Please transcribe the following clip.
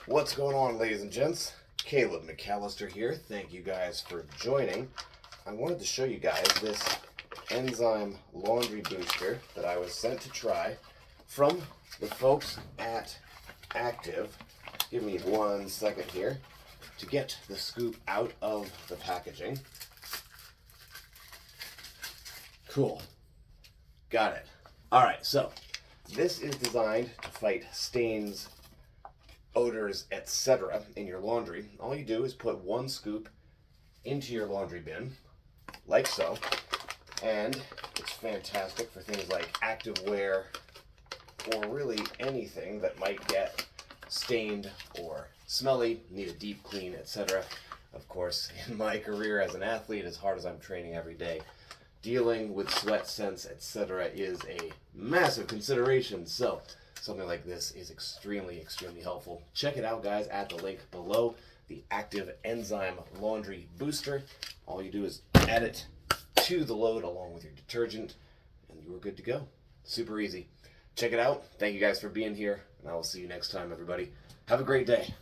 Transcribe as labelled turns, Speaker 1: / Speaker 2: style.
Speaker 1: What's going on, ladies and gents? Caleb McAllister here. Thank you guys for joining. I wanted to show you guys this Enzyme laundry booster that I was sent to try from the folks at Active. Give me 1 second here to get the scoop out of the packaging. Cool. Got it. Alright, so this is designed to fight stains, odors, etc. in your laundry. All you do is put 1 scoop into your laundry bin, like so, and it's fantastic for things like active wear or really anything that might get stained or smelly, need a deep clean, etc. Of course, in my career as an athlete, as hard as I'm training every day, dealing with sweat scents, etc. is a massive consideration. So something like this is extremely helpful. Check it out, guys, at the link below. The Active Enzyme Laundry Booster. All you do is add it to the load along with your detergent, and you are good to go. Super easy. Check it out. Thank you guys for being here, and I will see you next time, everybody. Have a great day.